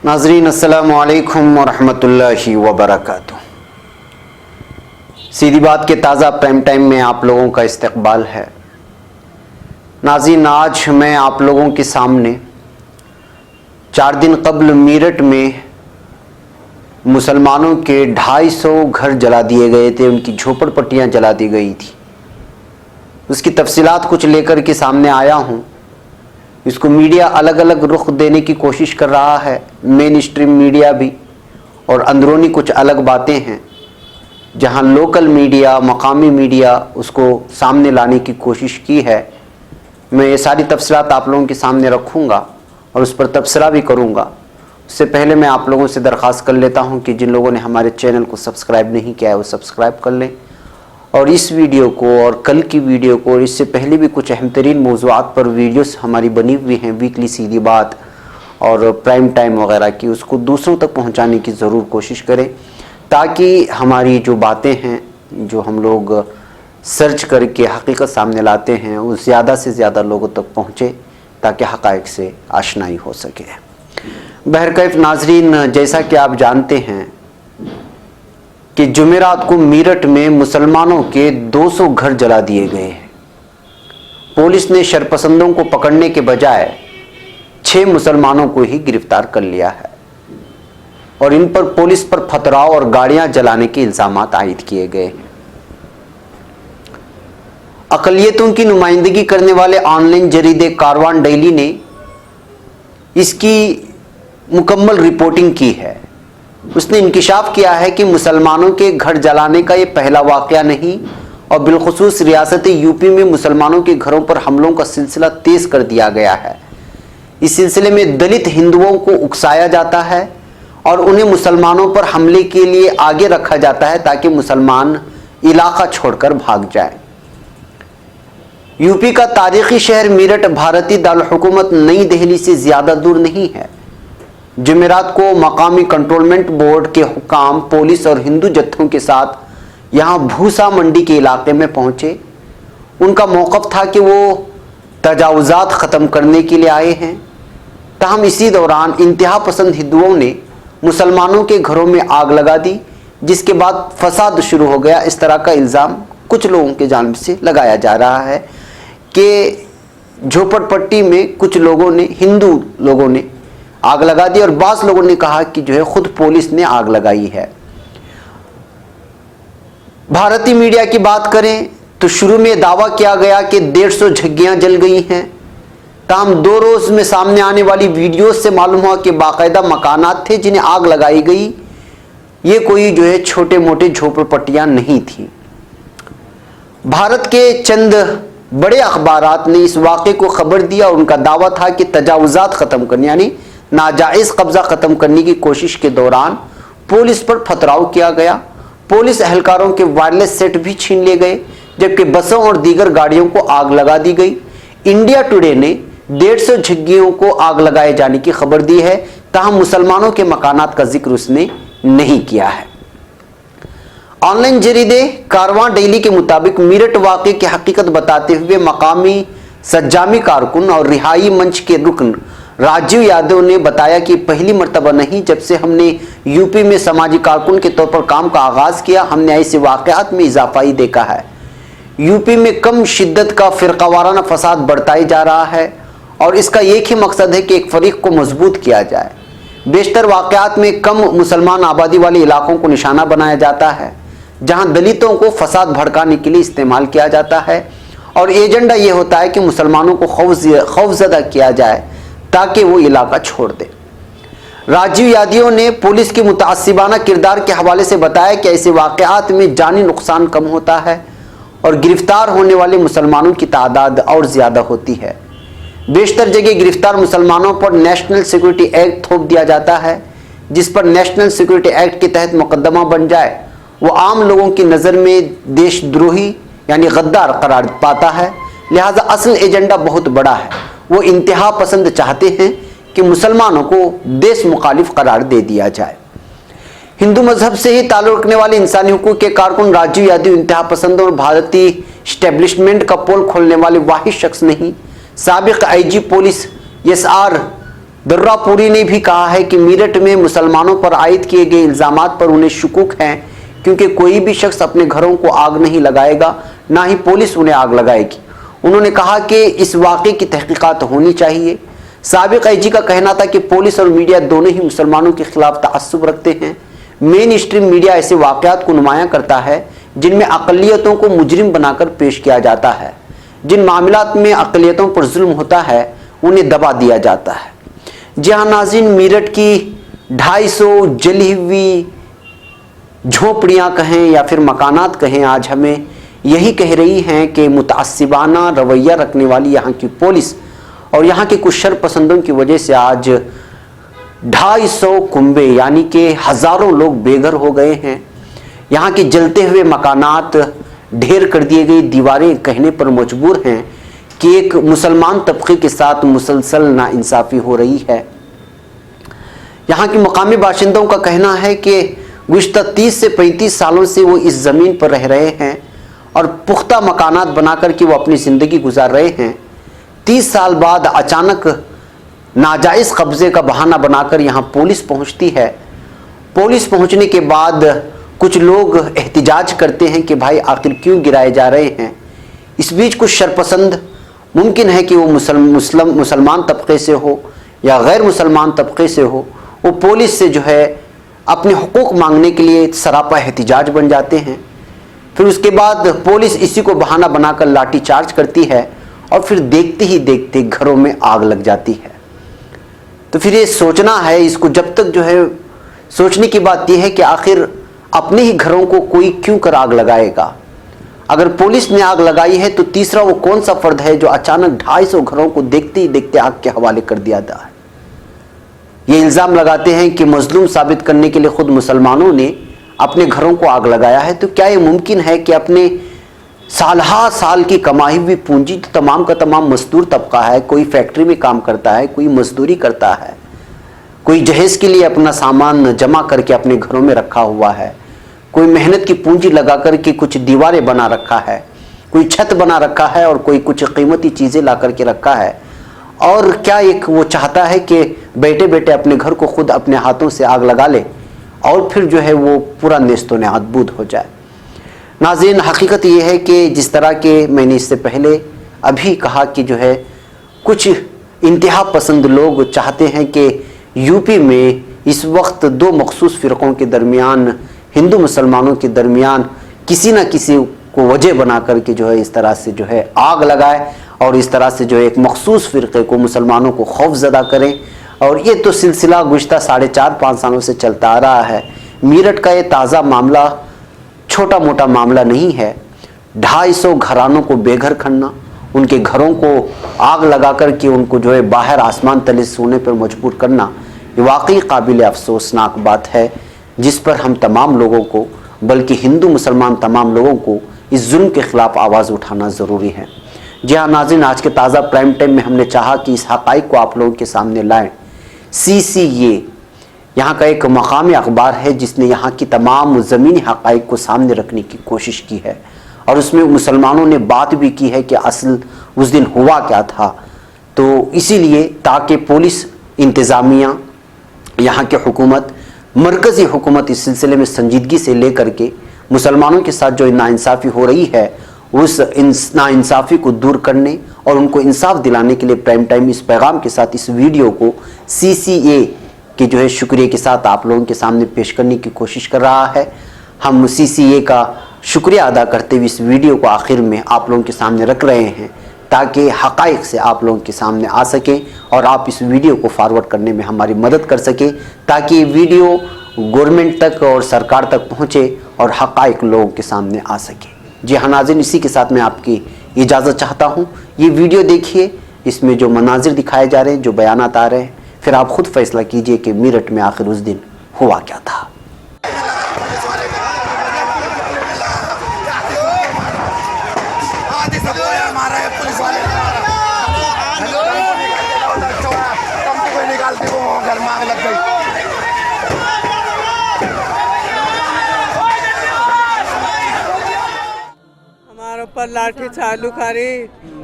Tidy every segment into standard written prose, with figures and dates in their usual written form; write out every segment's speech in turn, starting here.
नाज़रीन अस्सलामु अलैकुम वरहमतुल्लाहि वबरकातुह। सीधी बात के ताज़ा प्राइम टाइम में आप लोगों का इस्तकबाल है। नाज़रीन, आज मैं आप लोगों के सामने 4 दिन कबल मीरठ में मुसलमानों के 250 घर जला दिए गए थे, उनकी झोपड़पट्टियाँ जला दी गई थी। उसकी तफसीलात कुछ लेकर के सामने आया हूँ। इसको मीडिया अलग अलग रुख देने की कोशिश कर रहा है, मेन स्ट्रीम मीडिया भी, और अंदरूनी कुछ अलग बातें हैं जहां लोकल मीडिया, मकामी मीडिया उसको सामने लाने की कोशिश की है। मैं ये सारी तफसीलात आप लोगों के सामने रखूंगा और उस पर तबसरा भी करूंगा। उससे पहले मैं आप लोगों से दरख्वास्त कर लेता हूं कि जिन लोगों ने हमारे चैनल को सब्सक्राइब नहीं किया है वो सब्सक्राइब कर लें, और इस वीडियो को और कल की वीडियो को और इससे पहले भी कुछ अहम तरीन मौज़ूआत पर वीडियोस हमारी बनी हुई हैं, वीकली सीधी बात और प्राइम टाइम वगैरह की, उसको दूसरों तक पहुंचाने की ज़रूर कोशिश करें ताकि हमारी जो बातें हैं, जो हम लोग सर्च करके हकीकत सामने लाते हैं, वो ज़्यादा से ज़्यादा लोगों तक पहुँचे ताकि हक़ाइक़ से आशनाई हो सके। बहरकैफ नाज़रीन, जैसा कि आप जानते हैं कि जुमेरात को मीरठ में मुसलमानों के 200 घर जला दिए गए हैं। पुलिस ने शरपसंदों को पकड़ने के बजाय 6 मुसलमानों को ही गिरफ्तार कर लिया है और इन पर पुलिस पर पथराव और गाड़ियां जलाने के इल्जामात आयद किए गए हैं। अक़लियतों की नुमाइंदगी करने वाले ऑनलाइन जरीदे कारवान डेली ने इसकी मुकम्मल रिपोर्टिंग की है। उसने इंकिशाफ किया है कि मुसलमानों के घर जलाने का ये पहला वाक़या नहीं, और बिलखुसूस रियासत यूपी में मुसलमानों के घरों पर हमलों का सिलसिला तेज़ कर दिया गया है। इस सिलसिले में दलित हिंदुओं को उकसाया जाता है और उन्हें मुसलमानों पर हमले के लिए आगे रखा जाता है ताकि मुसलमान इलाका छोड़कर भाग जाए। यूपी का तारीखी शहर मीरठ भारतीय दारुल हुकूमत नई दिल्ली से ज़्यादा दूर नहीं है। जुमेरात को मकामी कंट्रोलमेंट बोर्ड के हुकाम, पुलिस और हिंदू जत्थों के साथ यहाँ भूसा मंडी के इलाके में पहुँचे। उनका मौक़िफ़ था कि वो तजावुज़ात ख़त्म करने के लिए आए हैं। ताहम इसी दौरान इंतहा पसंद हिंदुओं ने मुसलमानों के घरों में आग लगा दी, जिसके बाद फसाद शुरू हो गया। इस तरह का इल्ज़ाम कुछ लोगों के जानिब से लगाया जा रहा है कि झोपड़पट्टी में कुछ लोगों ने, हिंदू लोगों ने आग लगा दी, और बाज़ लोगों ने कहा कि जो है खुद पुलिस ने आग लगाई है। भारतीय मीडिया की बात करें तो शुरू में दावा किया गया कि 150 झग्गियां जल गई हैं। ताहम 2 रोज़ में सामने आने वाली वीडियो से मालूम हुआ कि बाकायदा मकानात थे जिन्हें आग लगाई गई। ये कोई जो है छोटे मोटे झोपड़पट्टियां नहीं थी। भारत के चंद बड़े अखबारात ने इस वाक़े को खबर दिया और उनका दावा था कि तजावुज़ात ख़त्म करने, यानी नाजायज़ कब्ज़ा ख़त्म करने की कोशिश के दौरान पुलिस पर पथराव किया गया। पुलिस एहलकारों के वायरलेस सेट भी छीन लिए गए, जबकि बसों और दीगर गाड़ियों को आग लगा दी गई। इंडिया टुडे ने 150 झग्गियों को आग लगाए जाने की खबर दी है, ताहम मुसलमानों के मकानात का जिक्र उसने नहीं किया है। ऑनलाइन जरीदे कारवां डेली के मुताबिक मीरठ वाक़े की हकीकत बताते हुए मकामी सज्जामी कारकुन और रिहाई मंच के रुकन राजीव यादव ने बताया कि पहली मर्तबा नहीं, जब से हमने यूपी में समाजी कारकुन के तौर पर काम का आगाज़ किया, हमने ऐसे वाक़यात में इजाफा ही देखा है। यूपी में कम शिद्दत का फ़िरक़ावाराना फसाद बढ़ता ही जा रहा है और इसका एक ही मकसद है कि एक फ़रीक़ को मजबूत किया जाए। बेशतर वाक़यात में कम मुसलमान आबादी वाले इलाकों को निशाना बनाया जाता है, जहाँ दलितों को फसाद भड़काने के लिए इस्तेमाल किया जाता है, और एजेंडा ये होता है कि मुसलमानों को खौफज़दा किया जाए ताकि वो इलाका छोड़ दे। राजीव यादव ने पुलिस के मुतासिबाना किरदार के हवाले से बताया कि ऐसे वाक़यात में जानी नुकसान कम होता है और गिरफ्तार होने वाले मुसलमानों की तादाद और ज़्यादा होती है। बेशतर जगह गिरफ्तार मुसलमानों पर नेशनल सिक्योरिटी एक्ट थोप दिया जाता है, जिस पर नेशनल सिक्योरिटी एक्ट के तहत मुकदमा बन जाए वो आम लोगों की नज़र में देशद्रोही यानी गद्दार करार पाता है। लिहाजा असल एजेंडा बहुत बड़ा है। वो इंतहा पसंद चाहते हैं कि मुसलमानों को देश मुखालिफ करार दे दिया जाए। हिंदू मजहब से ही ताल्लुक़ रखने वाले इंसानी हुकूक के कारकुन राजीव यादव इंतहा पसंदों और भारतीय स्टैब्लिशमेंट का पोल खोलने वाले वाहिद शख्स नहीं। साबिक IG पुलिस SR दुर्रापुरी ने भी कहा है कि मेरठ में मुसलमानों पर आयद किए गए इल्जामात पर उन्हें शुकूक हैं, क्योंकि कोई भी शख्स अपने घरों को आग नहीं लगाएगा, ना ही पुलिस उन्हें आग लगाएगी। उन्होंने कहा कि इस वाक़े की तहकीकात होनी चाहिए। साबिक आईजी का कहना था कि पुलिस और मीडिया दोनों ही मुसलमानों के खिलाफ तअस्सुब रखते हैं। मेन स्ट्रीम मीडिया ऐसे वाक़यात को नुमायां करता है जिनमें अक़लियतों को मुजरिम बनाकर पेश किया जाता है। जिन मामलात में अक़लियतों पर जुल्म होता है उन्हें दबा दिया जाता है। जी हाँ नाज़रीन, मेरठ की 250 जली हुई झोपड़ियाँ कहें या फिर मकानात कहें, आज हमें यही कह रही हैं कि मुतअस्सिबाना रवैया रखने वाली यहाँ की पुलिस और यहाँ के कुछ शरपसंदों की वजह से आज 250 कुंबे यानी कि हज़ारों लोग बेघर हो गए हैं। यहाँ के जलते हुए मकानात, ढेर कर दिए गई दीवारें कहने पर मजबूर हैं कि एक मुसलमान तबके के साथ मुसलसल नाइंसाफ़ी हो रही है। यहाँ के मकामी बाशिंदों का कहना है कि गुज़िश्ता 30 से 35 सालों से वो इस ज़मीन पर रह रहे हैं और पुख्ता मकानात बनाकर के वो अपनी ज़िंदगी गुजार रहे हैं। 30 साल बाद अचानक नाजायज़ कब्ज़े का बहाना बनाकर यहाँ पुलिस पहुँचती है। पुलिस पहुँचने के बाद कुछ लोग एहतिजाज करते हैं कि भाई आखिर क्यों गिराए जा रहे हैं। इस बीच कुछ शरपसंद, मुमकिन है कि वो मुसलमान तबके से हो या गैर मुसलमान तबके से हो, वो पुलिस से जो है अपने हुकूक मांगने के लिए सरापा एहतिजाज बन जाते हैं। फिर उसके बाद पुलिस इसी को बहाना बनाकर लाठी चार्ज करती है और फिर देखते ही देखते घरों में आग लग जाती है। तो फिर ये सोचना है, इसको जब तक जो है सोचने की बात यह है कि आखिर अपने ही घरों को कोई क्यों कर आग लगाएगा। अगर पुलिस ने आग लगाई है तो तीसरा वो कौन सा फर्द है जो अचानक 250 घरों को देखते ही देखते आग के हवाले कर दिया था। ये इल्ज़ाम लगाते हैं कि मजलूम साबित करने के लिए खुद मुसलमानों ने अपने घरों को आग लगाया है। तो क्या ये मुमकिन है कि अपने साल की कमाई हुई पूंजी, तो तमाम का तमाम मजदूर तबका है, कोई फैक्ट्री में काम करता है, कोई मजदूरी करता है, कोई जहेज़ के लिए अपना सामान जमा करके अपने घरों में रखा हुआ है, कोई मेहनत की पूंजी लगा करके कुछ दीवारें बना रखा है, कोई छत बना रखा है और कोई कुछ कीमती चीज़ें ला करके रखा है। और क्या एक वो चाहता है कि बैठे बैठे अपने घर को खुद अपने हाथों से आग लगा ले और फिर जो है वो पूरा नेस्तो नाबूद हो जाए। नाज़रीन, हकीकत ये है कि जिस तरह के मैंने इससे पहले अभी कहा कि जो है कुछ इंतहा पसंद लोग चाहते हैं कि यूपी में इस वक्त दो मखसूस फ़िरक़ों के दरमियान, हिंदू मुसलमानों के दरमियान किसी न किसी को वजह बना करके जो है इस तरह से जो है आग लगाए और इस तरह से जो है एक मखसूस फ़िरक़े को, मुसलमानों को खौफज़दा करें। और ये तो सिलसिला गुज़िश्ता 4.5-5 सालों से चलता आ रहा है। मेरठ का ये ताज़ा मामला छोटा मोटा मामला नहीं है। 250 घरानों को बेघर करना, उनके घरों को आग लगा कर के उनको जो है बाहर आसमान तले सोने पर मजबूर करना, ये वाकई काबिल अफसोसनाक बात है, जिस पर हम तमाम लोगों को, बल्कि हिंदू मुसलमान तमाम लोगों को इस जुल्म के ख़िलाफ़ आवाज़ उठाना ज़रूरी है। जी हाँ नाज़रीन, आज के ताज़ा प्राइम टाइम में हमने चाहा कि इस हक़ाइक़ को आप लोगों के सामने लाएँ। CCA यहाँ का एक मकामी अखबार है जिसने यहाँ की तमाम ज़मीनी हक़ाइक़ को सामने रखने की कोशिश की है और उसमें मुसलमानों ने बात भी की है कि असल उस दिन हुआ क्या था। तो इसीलिए ताकि पुलिस, इंतज़ामिया, यहाँ की हुकूमत, मरकज़ी हुकूमत इस सिलसिले में संजीदगी से लेकर के मुसलमानों के साथ जो नाइंसाफ़ी हो रही है उस नाइंसाफ़ी को दूर करने और उनको इंसाफ दिलाने के लिए प्राइम टाइम इस पैगाम के साथ इस वीडियो को CCA के जो है शुक्रिया के साथ आप लोगों के सामने पेश करने की कोशिश कर रहा है। हम CCA का शुक्रिया अदा करते हुए इस वीडियो को आखिर में आप लोगों के सामने रख रहे हैं ताकि हक़ाइक़ से आप लोगों के सामने आ सकें और आप इस वीडियो को फॉरवर्ड करने में हमारी मदद कर सकें ताकि ये वीडियो गवर्नमेंट तक और सरकार तक पहुँचे और हक़ाइक़ लोगों के सामने आ सके। जी हाँ नाज़रीन, इसी के साथ मैं आपकी इजाज़त चाहता हूँ। ये वीडियो देखिए, इसमें जो मनाजिर दिखाए जा रहे हैं, जो बयानात आ रहे हैं, फिर आप खुद फैसला कीजिए कि मेरठ में आखिर उस दिन हुआ क्या था। हमारे ऊपर लाठी चालू करी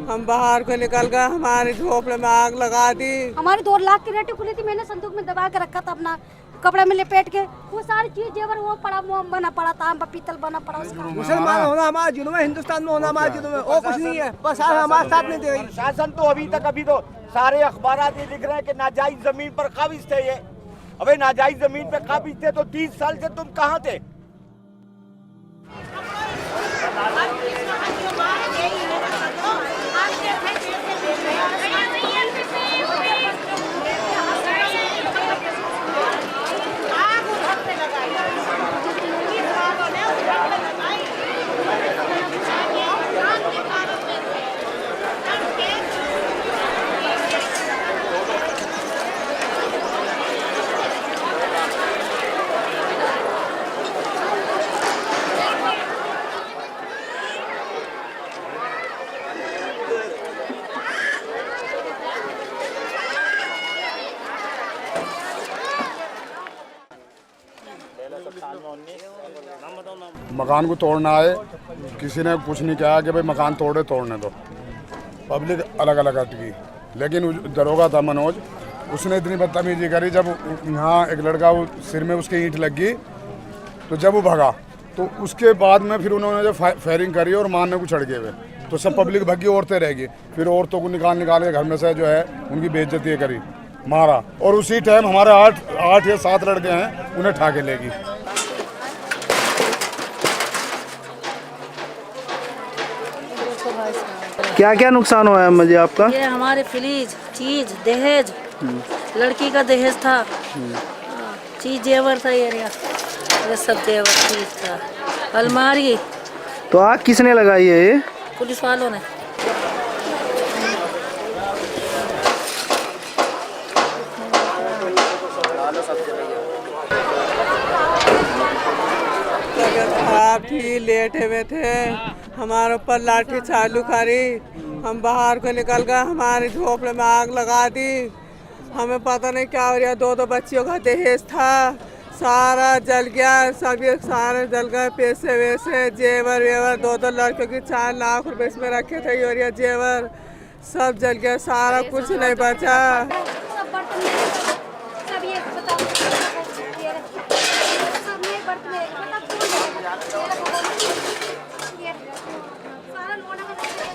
हम बाहर को निकल गए, हमारे झोपड़े में आग लगा दी। हमारी 2 लाख की रेटी खुली थी, मैंने संदूक में दबा के रखा था, अपना कपड़े में लपेट के। वो सारी चीज जेवर वो पड़ा, वो बना पड़ा था, पीतल बना पड़ा उसका। मुसलमान होना हमारे जुल्म है, हिंदुस्तान में होना हमारे जुल्म है, और कुछ नहीं है। बस हमारे साथ नहीं दे रही शासन। तो अभी तो सारे अखबार ये लिख रहे हैं कि नाजायज जमीन पर काबिज थे ये। अबे नाजायज जमीन पे काबिज थे तो 30 साल से तुम कहाँ थे? मकान को तोड़ना आए, किसी ने कुछ नहीं कहा कि भाई मकान तोड़ने दो। पब्लिक अलग अलग हटकी, लेकिन दरोगा था मनोज, उसने इतनी बदतमीजी करी। जब यहाँ एक लड़का वो सिर में उसके ईंट लग गई, तो जब वो भगा तो उसके बाद में फिर उन्होंने जब फायरिंग करी और मारने को चढ़ गए हुए, तो सब पब्लिक भगी, औरतें रह गई। फिर औरतों को निकाल के घर में से जो है उनकी बेइज्जती करी, मारा। और उसी टाइम हमारे 8 या 7 लड़के हैं, उन्हें ठाके लेगी। क्या क्या नुकसान हुआ है मुझे आपका? ये हमारे फ्रिज, चीज, दहेज, लड़की का दहेज था, चीज जेवर था, ये सब जेवर चीज था, अलमारी। तो आग किसने लगाई है ये? पुलिस वालों ने। तबीयत खराब थी, लेटे हुए थे, हमारे ऊपर लाठी चालू करी। हम बाहर को निकल गए, हमारे झोपड़े में आग लगा दी। हमें पता नहीं क्या हो रहा। 2 बच्चियों का दहेज था, सारा जल गया, सभी सारे जल गए, पैसे वैसे, जेवर वेवर। 2 लड़कियों की 4 लाख रुपए इसमें रखे थे, यूरिया जेवर सब जल गया, सारा कुछ नहीं बचा।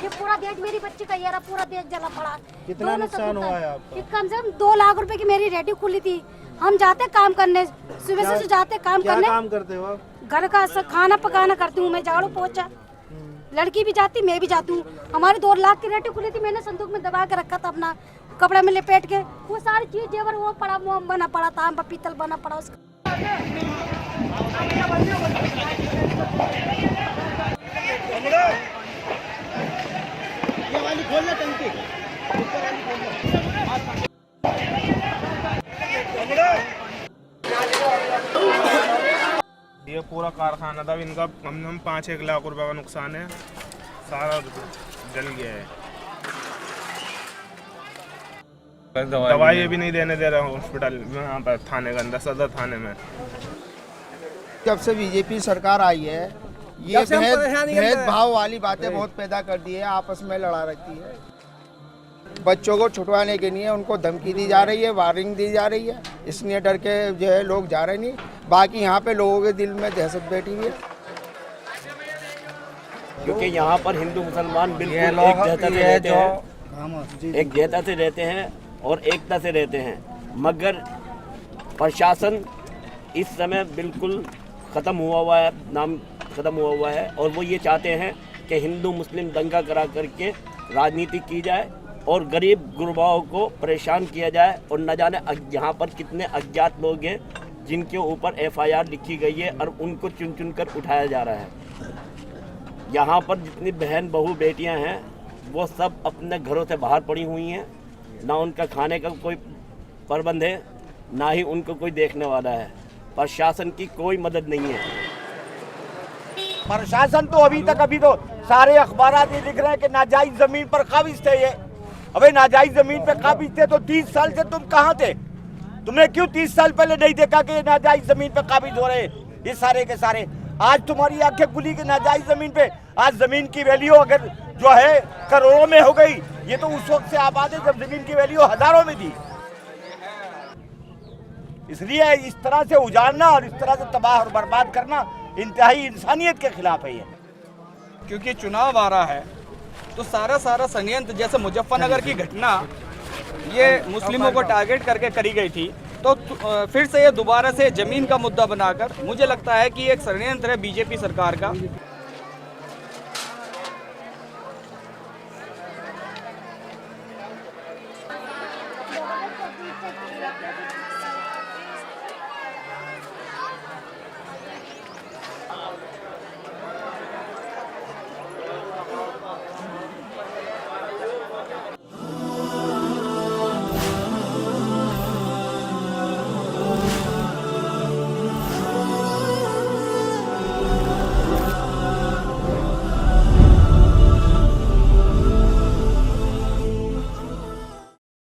पूरा देश मेरी बच्ची का ये पूरा देश जला पड़ा। कितना नुकसान हुआ है आपका? कम से कम 2 लाख रुपए की मेरी रेडी खुली थी। हम जाते काम करने, सुबह से जाते काम करने। क्या काम करते हो? घर का खाना पकाना करती हूँ मैं, झाड़ू पोछा। लड़की भी जाती, मैं भी जाती हूँ। हमारी 2 लाख की रेडी खुली थी, मैंने संदूक में दबा के रखा था, अपना कपड़े में लपेट के। वो सारी चीज जेवर वो पड़ा, वो बना पड़ा था, पीतल बना पड़ा उसका। ये पूरा कारखाना था इनका, हम 5-1 लाख रुपए का नुकसान है, सारा जल गया है। दवाई भी नहीं देने दे रहे हॉस्पिटल यहाँ पर, थाने के अंदर, सदर थाने में। जब से बीजेपी सरकार आई है, ये भेदभाव वाली बातें बहुत पैदा कर दी है, आपस में लड़ा रखी है। बच्चों को छुटवाने के लिए उनको धमकी दी जा रही है, वार्निंग दी जा रही है, इसलिए डर के जो है लोग जा रहे नहीं। बाकी यहाँ पे लोगों के दिल में दहशत बैठी हुई है, क्योंकि यहाँ पर हिंदू मुसलमान बिल्कुल एक जहता से रहते हैं, एक जहता से रहते हैं और एकता से रहते हैं। मगर प्रशासन इस समय बिल्कुल ख़त्म हुआ है, नाम ख़त्म हुआ है, और वो ये चाहते हैं कि हिंदू मुस्लिम दंगा करा करके राजनीति की जाए और गरीब गुरबाओं को परेशान किया जाए। और न जाने यहाँ पर कितने अज्ञात लोग हैं जिनके ऊपर FIR लिखी गई है और उनको चुन चुन कर उठाया जा रहा है। यहाँ पर जितनी बहन बहू बेटियाँ हैं वो सब अपने घरों से बाहर पड़ी हुई हैं, ना उनका खाने का कोई प्रबंध है, ना ही उनको कोई देखने वाला है। प्रशासन की कोई मदद नहीं है। प्रशासन तो अभी तो सारे अखबार ये लिख रहे हैं कि नाजायज जमीन पर काबिज थे ये। अबे नाजायज जमीन पे काबिज थे तो 30 साल से तुम कहाँ थे? तुमने क्यों 30 साल पहले नहीं देखा कि नाजायज जमीन पे काबिज हो रहे ये सारे के सारे? आज तुम्हारी आंखें खुली कि नाजायज जमीन पे, आज जमीन की वैल्यू अगर जो है करोड़ों में हो गई। ये तो उस वक्त से आबाद है जब जमीन की वैल्यू हजारों में थी। इसलिए इस तरह से उजाड़ना और इस तरह से तबाह और बर्बाद करना इंतहाई इंसानियत के खिलाफ है। ये क्योंकि चुनाव आ रहा है तो सारा संयंत्र, जैसे मुजफ्फरनगर की घटना ये मुस्लिमों को टारगेट करके करी गई थी, तो फिर से ये दोबारा से जमीन का मुद्दा बनाकर मुझे लगता है कि एक षड्यंत्र है बीजेपी सरकार का।